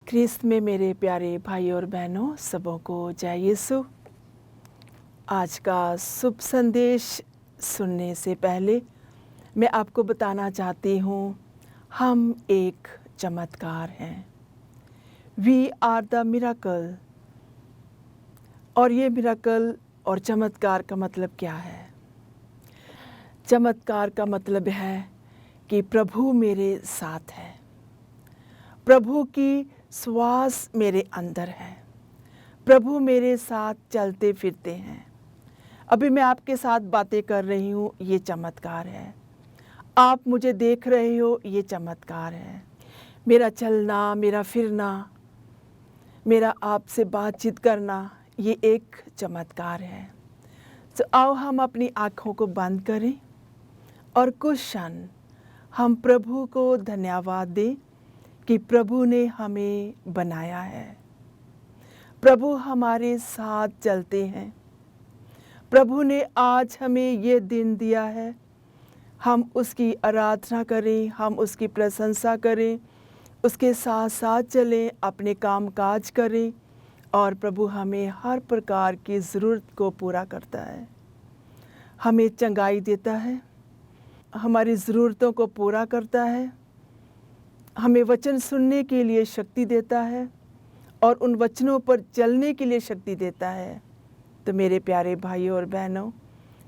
ख्रिस्त में मेरे प्यारे भाई और बहनों, सबों को जय यीशु। आज का शुभ संदेश सुनने से पहले मैं आपको बताना चाहती हूँ, हम एक चमत्कार हैं। We are the miracle. और ये मिरेकल और चमत्कार का मतलब क्या है? चमत्कार का मतलब है कि प्रभु मेरे साथ है, प्रभु की श्वास मेरे अंदर है, प्रभु मेरे साथ चलते फिरते हैं। अभी मैं आपके साथ बातें कर रही हूँ, ये चमत्कार है। आप मुझे देख रहे हो, ये चमत्कार है। मेरा चलना, मेरा फिरना, मेरा आपसे बातचीत करना, ये एक चमत्कार है। तो आओ हम अपनी आँखों को बंद करें और कुछ क्षण हम प्रभु को धन्यवाद दें कि प्रभु ने हमें बनाया है, प्रभु हमारे साथ चलते हैं, प्रभु ने आज हमें ये दिन दिया है। हम उसकी आराधना करें, हम उसकी प्रशंसा करें, उसके साथ साथ चलें, अपने काम काज करें और प्रभु हमें हर प्रकार की ज़रूरत को पूरा करता है। हमें चंगाई देता है, हमारी ज़रूरतों को पूरा करता है, हमें वचन सुनने के लिए शक्ति देता है और उन वचनों पर चलने के लिए शक्ति देता है। तो मेरे प्यारे भाइयों और बहनों,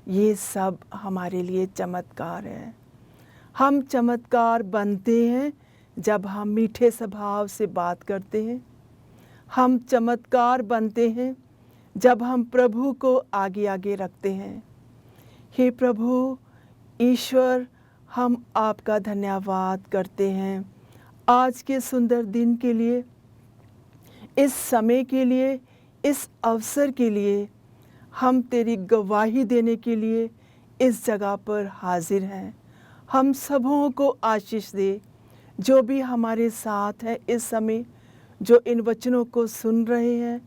ये सब हमारे लिए चमत्कार है। हम चमत्कार बनते हैं जब हम मीठे स्वभाव से बात करते हैं। हम चमत्कार बनते हैं जब हम प्रभु को आगे आगे रखते हैं। हे प्रभु ईश्वर, हम आपका धन्यवाद करते हैं आज के सुंदर दिन के लिए, इस समय के लिए, इस अवसर के लिए। हम तेरी गवाही देने के लिए इस जगह पर हाजिर हैं। हम सबों को आशीष दे, जो भी हमारे साथ है इस समय, जो इन वचनों को सुन रहे हैं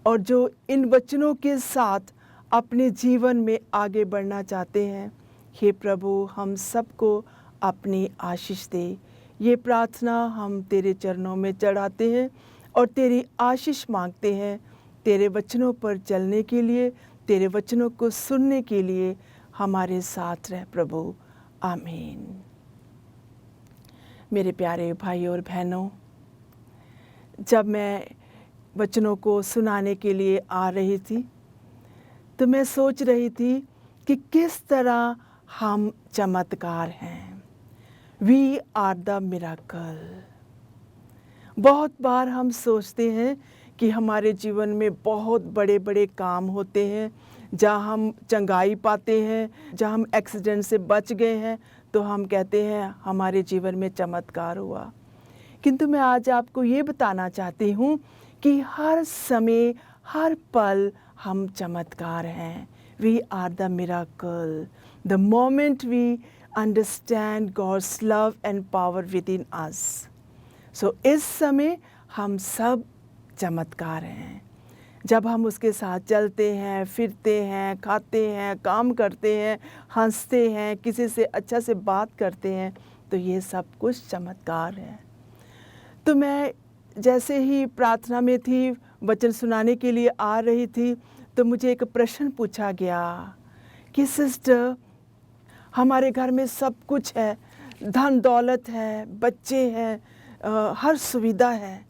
और जो इन वचनों के साथ अपने जीवन में आगे बढ़ना चाहते हैं। हे प्रभु, हम सबको अपनी आशीष दे। ये प्रार्थना हम तेरे चरणों में चढ़ाते हैं और तेरी आशीष मांगते हैं। तेरे वचनों पर चलने के लिए, तेरे वचनों को सुनने के लिए हमारे साथ रह प्रभु। आमीन। मेरे प्यारे भाई और बहनों, जब मैं वचनों को सुनाने के लिए आ रही थी तो मैं सोच रही थी कि किस तरह हम चमत्कार हैं। We are the miracle. बहुत बार हम सोचते हैं कि हमारे जीवन में बहुत बड़े बड़े काम होते हैं, जहाँ हम चंगाई पाते हैं, जहाँ हम एक्सीडेंट से बच गए हैं, तो हम कहते हैं हमारे जीवन में चमत्कार हुआ। किंतु मैं आज आपको ये बताना चाहती हूँ कि हर समय, हर पल हम चमत्कार हैं। We are the miracle. The moment we understand God's love and power within us. So इस समय हम सब चमत्कार हैं। जब हम उसके साथ चलते हैं, फिरते हैं, खाते हैं, काम करते हैं, हंसते हैं, किसी से अच्छा से बात करते हैं, तो ये सब कुछ चमत्कार है। तो मैं जैसे ही प्रार्थना में थी, वचन सुनाने के लिए आ रही थी, तो मुझे एक प्रश्न पूछा गया कि सिस्टर, हमारे घर में सब कुछ है, धन दौलत है, बच्चे हैं, हर सुविधा है,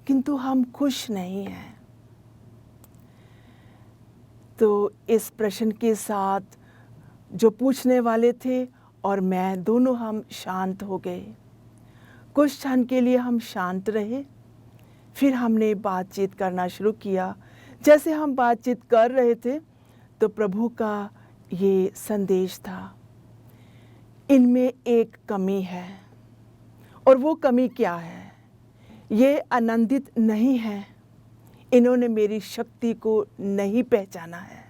किंतु हम खुश नहीं हैं। तो इस प्रश्न के साथ जो पूछने वाले थे और मैं, दोनों हम शांत हो गए। कुछ क्षण के लिए हम शांत रहे, फिर हमने बातचीत करना शुरू किया। जैसे हम बातचीत कर रहे थे तो प्रभु का ये संदेश था, इनमें एक कमी है। और वो कमी क्या है? ये आनंदित नहीं है, इन्होंने मेरी शक्ति को नहीं पहचाना है।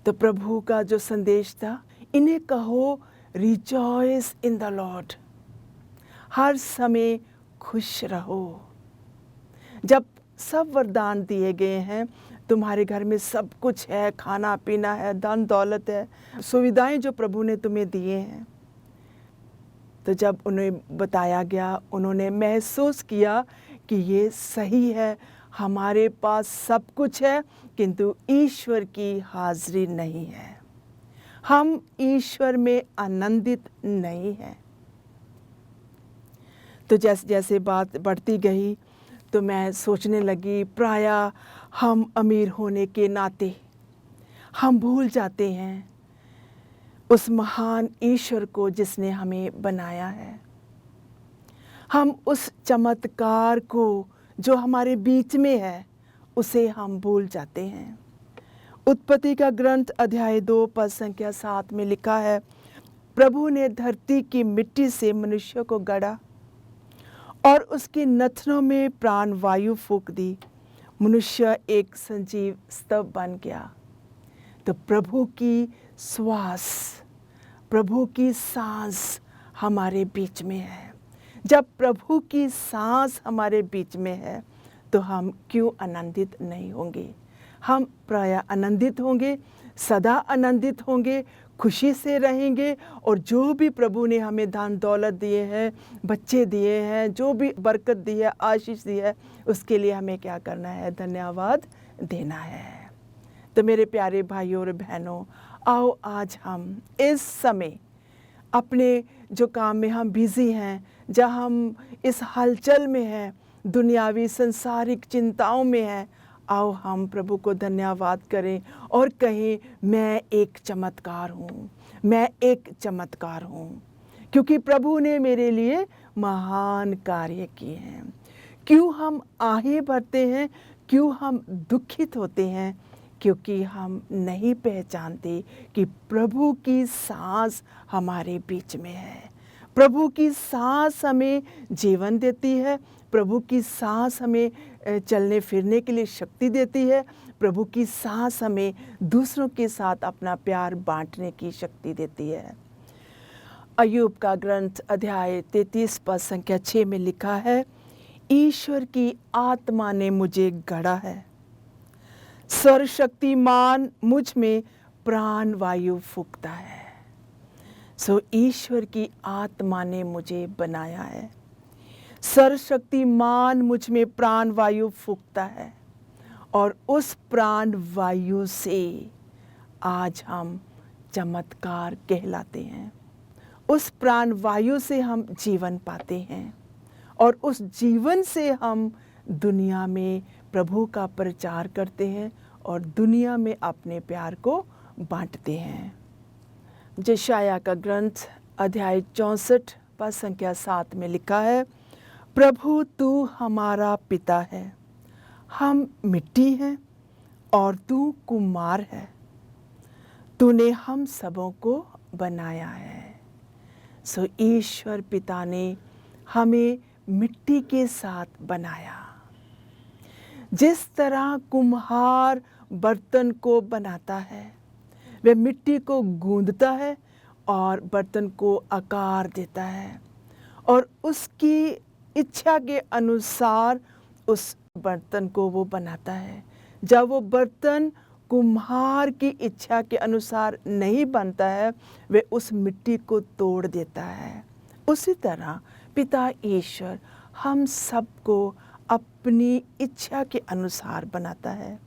तो प्रभु का जो संदेश था, इन्हें कहो रिजॉइस इन द लॉर्ड। हर समय खुश रहो। जब सब वरदान दिए गए हैं, तुम्हारे घर में सब कुछ है, खाना पीना है, धन दौलत है, सुविधाएं जो प्रभु ने तुम्हें दिए हैं, तो जब उन्हें बताया गया, उन्होंने महसूस किया कि ये सही है, हमारे पास सब कुछ है किंतु ईश्वर की हाजिरी नहीं है, हम ईश्वर में आनंदित नहीं हैं। तो जैसे जैसे बात बढ़ती गई तो मैं सोचने लगी, प्रायः हम अमीर होने के नाते हम भूल जाते हैं उस महान ईश्वर को जिसने हमें बनाया है। हम उस चमत्कार को जो हमारे बीच में है उसे हम भूल जाते हैं। उत्पत्ति का ग्रंथ अध्याय 2 पद संख्या 7 में लिखा है, प्रभु ने धरती की मिट्टी से मनुष्य को गढ़ा और उसके नथनों में प्राण वायु फूंक दी, मनुष्य एक संजीव स्तंभ बन गया। तो प्रभु की श्वास, प्रभु की सांस हमारे बीच में है। जब प्रभु की सांस हमारे बीच में है तो हम क्यों आनंदित नहीं होंगे? हम प्रायः आनंदित होंगे, सदा आनंदित होंगे, खुशी से रहेंगे। और जो भी प्रभु ने हमें धन दौलत दिए हैं, बच्चे दिए हैं, जो भी बरकत दी है, आशीष दी है, उसके लिए हमें क्या करना है? धन्यवाद देना है। तो मेरे प्यारे भाइयों और बहनों, आओ आज हम इस समय अपने जो काम में हम बिज़ी हैं, जहाँ हम इस हलचल में हैं, दुनियावी संसारिक चिंताओं में हैं, आओ हम प्रभु को धन्यवाद करें और कहें, मैं एक चमत्कार हूँ, मैं एक चमत्कार हूँ, क्योंकि प्रभु ने मेरे लिए महान कार्य किए हैं। क्यों हम आहें भरते हैं, क्यों हम दुखित होते हैं? क्योंकि हम नहीं पहचानते कि प्रभु की सांस हमारे बीच में है। प्रभु की सांस हमें जीवन देती है, प्रभु की सांस हमें चलने फिरने के लिए शक्ति देती है, प्रभु की सांस हमें दूसरों के साथ अपना प्यार बांटने की शक्ति देती है। अय्यूब का ग्रंथ अध्याय 33 पद संख्या 6 में लिखा है, ईश्वर की आत्मा ने मुझे गढ़ा है, सर्वशक्तिमान मुझ में प्राण वायु फूंकता है। सो ईश्वर की आत्मा ने मुझे बनाया है, सर्वशक्तिमान मुझ में प्राण वायु फूंकता है, और उस प्राण वायु से आज हम चमत्कार कहलाते हैं। उस प्राण वायु से हम जीवन पाते हैं और उस जीवन से हम दुनिया में प्रभु का प्रचार करते हैं और दुनिया में अपने प्यार को बांटते हैं। यशायाह का ग्रंथ अध्याय 64 पद संख्या 7 में लिखा है, प्रभु तू हमारा पिता है, हम मिट्टी हैं और तू कुम्हार है, तूने हम सबों को बनाया है। सो ईश्वर पिता ने हमें मिट्टी के साथ बनाया। जिस तरह कुम्हार बर्तन को बनाता है, वह मिट्टी को गूंदता है और बर्तन को आकार देता है और उसकी इच्छा के अनुसार उस बर्तन को वो बनाता है। जब वो बर्तन कुम्हार की इच्छा के अनुसार नहीं बनता है, वह उस मिट्टी को तोड़ देता है। उसी तरह पिता ईश्वर हम सबको अपनी इच्छा के अनुसार बनाता है,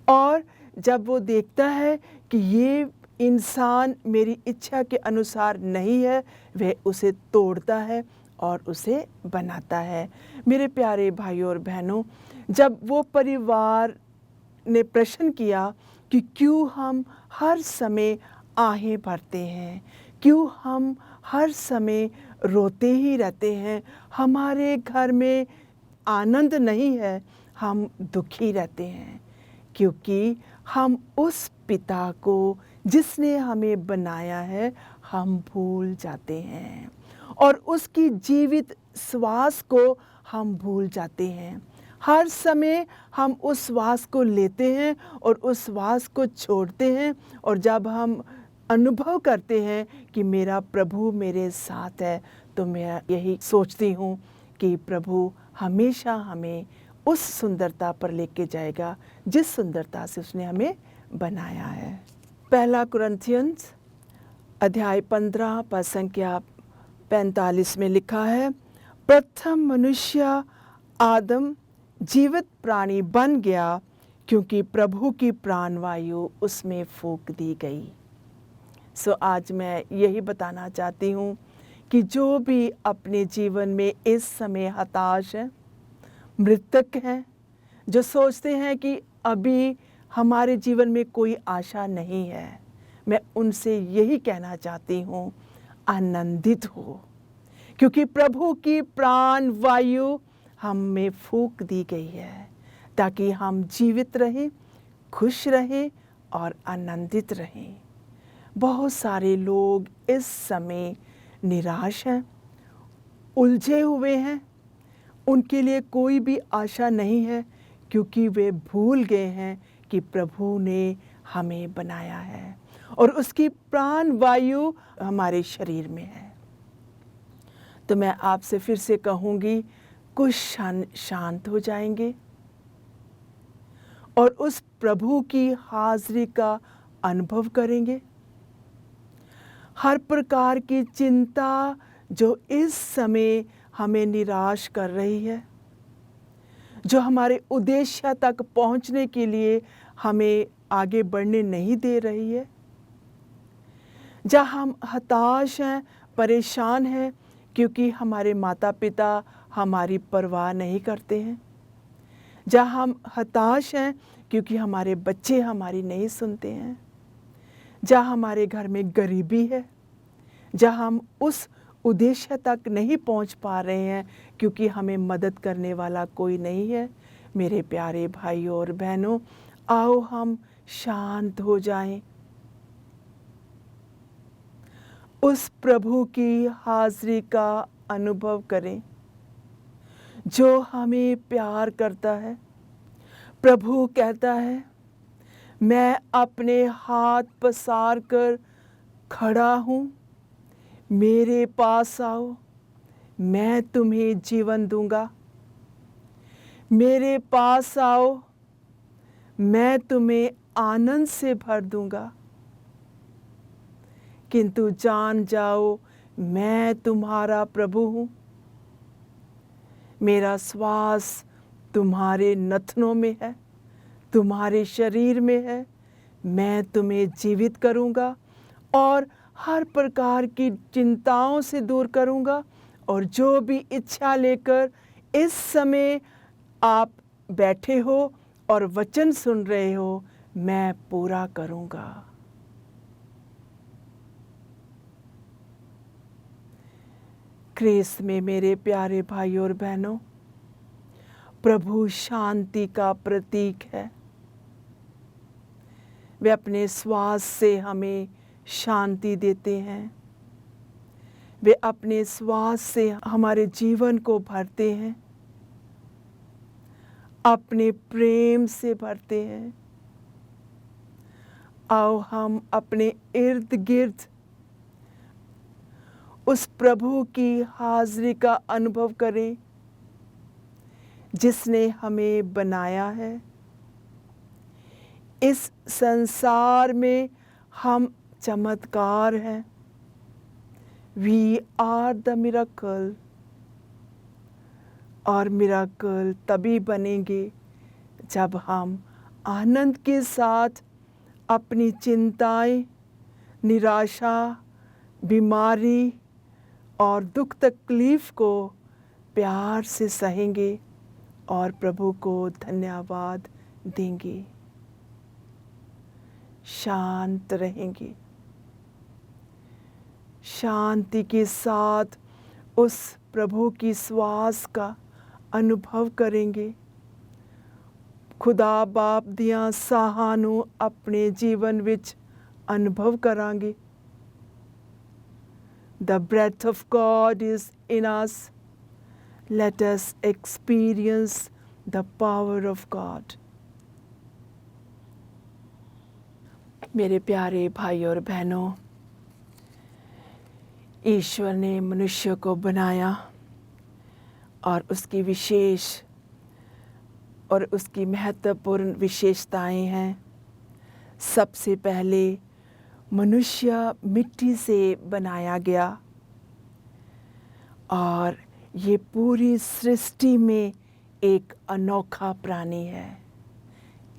और जब वो देखता है कि ये इंसान मेरी इच्छा के अनुसार नहीं है, वह उसे तोड़ता है और उसे बनाता है। मेरे प्यारे भाइयों और बहनों, जब वो परिवार ने प्रश्न किया कि क्यों हम हर समय आहें भरते हैं, क्यों हम हर समय रोते ही रहते हैं, हमारे घर में आनंद नहीं है, हम दुखी रहते हैं, क्योंकि हम उस पिता को जिसने हमें बनाया है हम भूल जाते हैं और उसकी जीवित श्वास को हम भूल जाते हैं। हर समय हम उस श्वास को लेते हैं और उस श्वास को छोड़ते हैं, और जब हम अनुभव करते हैं कि मेरा प्रभु मेरे साथ है, तो मैं यही सोचती हूँ कि प्रभु हमेशा हमें उस सुंदरता पर लेके जाएगा जिस सुंदरता से उसने हमें बनाया है। पहला कुरिन्थियंस अध्याय 15 पद संख्या 45 में लिखा है, प्रथम मनुष्य आदम जीवित प्राणी बन गया क्योंकि प्रभु की प्राणवायु उसमें फूंक दी गई। आज मैं यही बताना चाहती हूँ कि जो भी अपने जीवन में इस समय हताश है, मृतक हैं, जो सोचते हैं कि अभी हमारे जीवन में कोई आशा नहीं है, मैं उनसे यही कहना चाहती हूँ, आनंदित हो, क्योंकि प्रभु की प्राण वायु हम में फूंक दी गई है ताकि हम जीवित रहें, खुश रहें और आनंदित रहें। बहुत सारे लोग इस समय निराश हैं, उलझे हुए हैं, उनके लिए कोई भी आशा नहीं है क्योंकि वे भूल गए हैं कि प्रभु ने हमें बनाया है और उसकी प्राण वायु हमारे शरीर में है। तो मैं आपसे फिर से कहूँगी, कुछ क्षण शांत हो जाएंगे और उस प्रभु की हाजिरी का अनुभव करेंगे। हर प्रकार की चिंता जो इस समय हमें निराश कर रही है, जो हमारे उद्देश्य तक पहुंचने के लिए हमें आगे बढ़ने नहीं दे रही है, जहाँ हम हताश हैं, परेशान हैं क्योंकि हमारे माता पिता हमारी परवाह नहीं करते हैं, जहाँ हम हताश हैं क्योंकि हमारे बच्चे हमारी नहीं सुनते हैं, जहाँ हमारे घर में गरीबी है, जहाँ हम उस उद्देश्य तक नहीं पहुँच पा रहे हैं क्योंकि हमें मदद करने वाला कोई नहीं है। मेरे प्यारे भाइयों और बहनों, आओ हम शांत हो जाएं, उस प्रभु की हाजिरी का अनुभव करें जो हमें प्यार करता है। प्रभु कहता है, मैं अपने हाथ पसार कर खड़ा हूँ, मेरे पास आओ, मैं तुम्हें जीवन दूंगा। मेरे पास आओ, मैं तुम्हें आनंद से भर दूंगा। किंतु जान जाओ, मैं तुम्हारा प्रभु हूँ, मेरा श्वास तुम्हारे नथनों में है, तुम्हारे शरीर में है। मैं तुम्हें जीवित करूँगा और हर प्रकार की चिंताओं से दूर करूँगा, और जो भी इच्छा लेकर इस समय आप बैठे हो और वचन सुन रहे हो, मैं पूरा करूँगा। क्रिस्त में मेरे प्यारे भाइयों और बहनों, प्रभु शांति का प्रतीक है। वे अपने श्वास से हमें शांति देते हैं, वे अपने श्वास से हमारे जीवन को भरते हैं, अपने प्रेम से भरते हैं। आओ हम अपने इर्द गिर्द उस प्रभु की हाजिरी का अनुभव करें जिसने हमें बनाया है। इस संसार में हम चमत्कार हैं। We are the miracle। और मिराकल तभी बनेंगे जब हम आनंद के साथ अपनी चिंताएं, निराशा, बीमारी और दुख तकलीफ को प्यार से सहेंगे और प्रभु को धन्यवाद देंगे, शांत रहेंगे, शांति के साथ उस प्रभु की श्वास का अनुभव करेंगे। खुदा बाप दियां साहानों अपने जीवन विच अनुभव करांगे। The breath of God is in us. Let us experience the power of God। मेरे प्यारे भाइयों और बहनों, ईश्वर ने मनुष्य को बनाया और उसकी विशेष और उसकी महत्वपूर्ण विशेषताएं हैं। सबसे पहले मनुष्य मिट्टी से बनाया गया। और ये पूरी सृष्टि में एक अनोखा प्राणी है,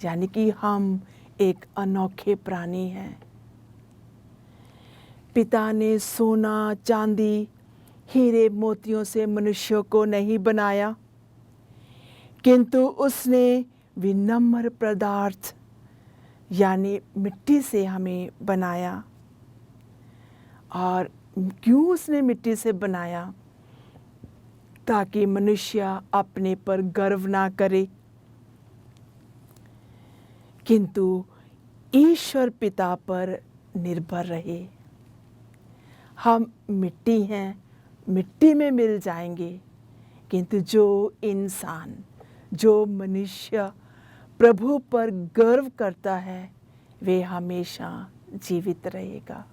यानी कि हम एक अनोखे प्राणी हैं। पिता ने सोना, चांदी, हीरे मोतियों से मनुष्यों को नहीं बनाया, किंतु उसने विनम्र पदार्थ यानी मिट्टी से हमें बनाया। और क्यों उसने मिट्टी से बनाया? ताकि मनुष्य अपने पर गर्व ना करे, किंतु ईश्वर पिता पर निर्भर रहे। हम मिट्टी हैं, मिट्टी में मिल जाएंगे, किंतु जो इंसान, जो मनुष्य प्रभु पर गर्व करता है, वे हमेशा जीवित रहेगा।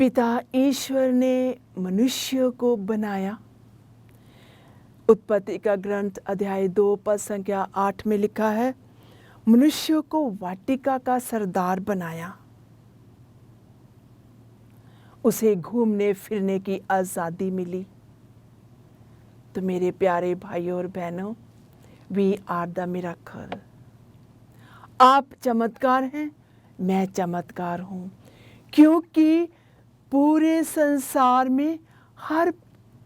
पिता ईश्वर ने मनुष्य को बनाया। उत्पत्ति का ग्रंथ अध्याय 2 पद संख्या 8 में लिखा है, मनुष्य को वाटिका का सरदार बनाया। उसे घूमने फिरने की आज़ादी मिली। तो मेरे प्यारे भाइयों और बहनों, वी आर द मिरेकल। आप चमत्कार हैं, मैं चमत्कार हूँ, क्योंकि पूरे संसार में हर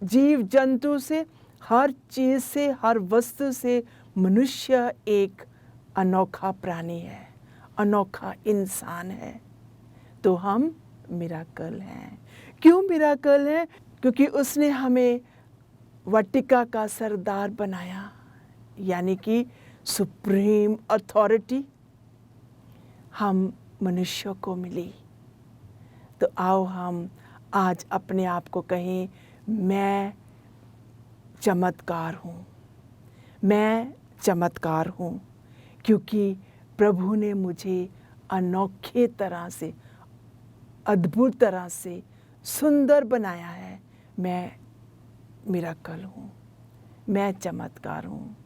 जीव जंतु से, हर चीज़ से, हर वस्तु से मनुष्य एक अनोखा प्राणी है, अनोखा इंसान है। तो हम मिरेकल हैं। क्यों मिरेकल हैं? क्योंकि उसने हमें वाटिका का सरदार बनाया, यानी कि सुप्रीम अथॉरिटी हम मनुष्यों को मिली। तो आओ हम आज अपने आप को कहें, मैं चमत्कार हूँ, मैं चमत्कार हूँ, क्योंकि प्रभु ने मुझे अनोखे तरह से, अद्भुत तरह से सुंदर बनाया है। मैं मिरेकल हूँ, मैं चमत्कार हूँ।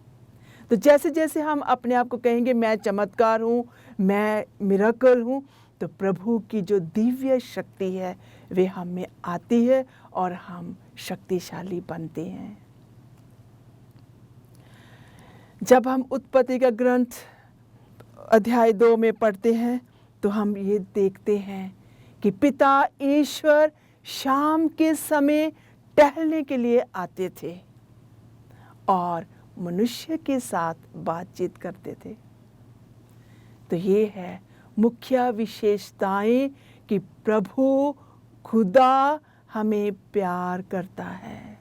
तो जैसे जैसे हम अपने आप को कहेंगे मैं चमत्कार हूँ, मैं मिरेकल हूँ, तो प्रभु की जो दिव्य शक्ति है वे हम में आती है और हम शक्तिशाली बनते हैं। जब हम उत्पत्ति का ग्रंथ अध्याय 2 में पढ़ते हैं तो हम ये देखते हैं कि पिता ईश्वर शाम के समय टहलने के लिए आते थे और मनुष्य के साथ बातचीत करते थे। तो ये है मुख्य विशेषताएं कि प्रभु खुदा हमें प्यार करता है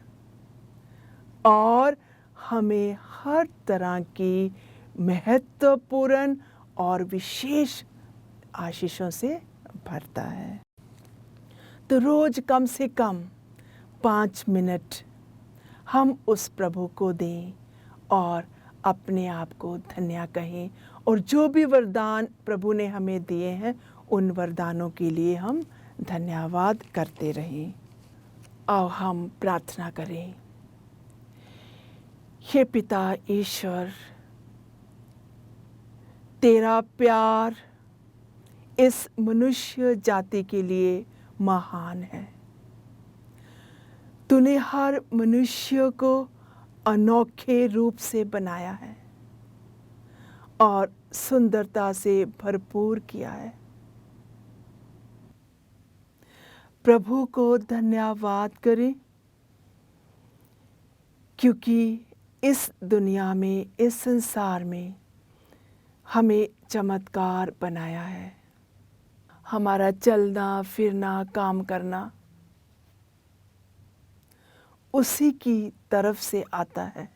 और हमें हर तरह की महत्वपूर्ण और विशेष आशीषों से भरता है। तो रोज कम से कम 5 मिनट हम उस प्रभु को दें और अपने आप को धन्य कहें, और जो भी वरदान प्रभु ने हमें दिए हैं उन वरदानों के लिए हम धन्यवाद करते रहें। आओ हम प्रार्थना करें। हे पिता ईश्वर, तेरा प्यार इस मनुष्य जाति के लिए महान है। तूने हर मनुष्य को अनोखे रूप से बनाया है और सुंदरता से भरपूर किया है। प्रभु को धन्यवाद करें, क्योंकि इस दुनिया में, इस संसार में हमें चमत्कार बनाया है। हमारा चलना फिरना, काम करना उसी की तरफ से आता है।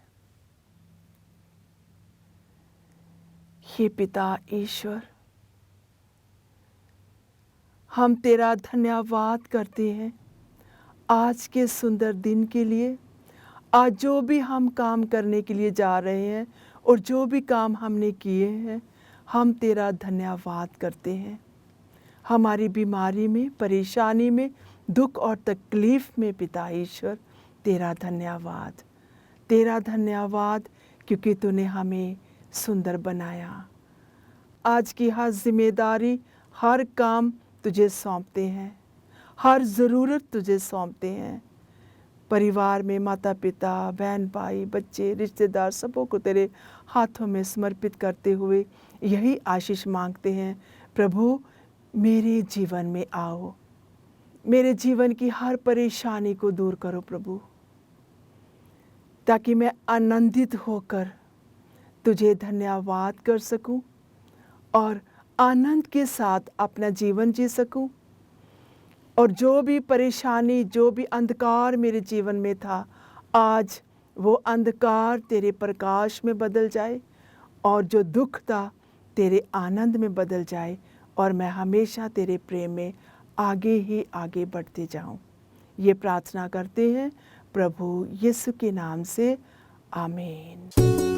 हे पिता ईश्वर, हम तेरा धन्यवाद करते हैं आज के सुंदर दिन के लिए। आज जो भी हम काम करने के लिए जा रहे हैं और जो भी काम हमने किए हैं, हम तेरा धन्यवाद करते हैं। हमारी बीमारी में, परेशानी में, दुख और तकलीफ में पिता ईश्वर तेरा धन्यवाद, तेरा धन्यवाद, क्योंकि तूने हमें सुंदर बनाया। आज की हर जिम्मेदारी, हर काम तुझे सौंपते हैं, हर ज़रूरत तुझे सौंपते हैं। परिवार में माता पिता, बहन भाई, बच्चे, रिश्तेदार, सबों को तेरे हाथों में समर्पित करते हुए यही आशीष मांगते हैं, प्रभु मेरे जीवन में आओ, मेरे जीवन की हर परेशानी को दूर करो प्रभु, ताकि मैं आनंदित होकर तुझे धन्यवाद कर सकूं और आनंद के साथ अपना जीवन जी सकूं। और जो भी परेशानी, जो भी अंधकार मेरे जीवन में था, आज वो अंधकार तेरे प्रकाश में बदल जाए और जो दुख था तेरे आनंद में बदल जाए और मैं हमेशा तेरे प्रेम में आगे ही आगे बढ़ते जाऊं। ये प्रार्थना करते हैं प्रभु यीशु के नाम से, आमीन।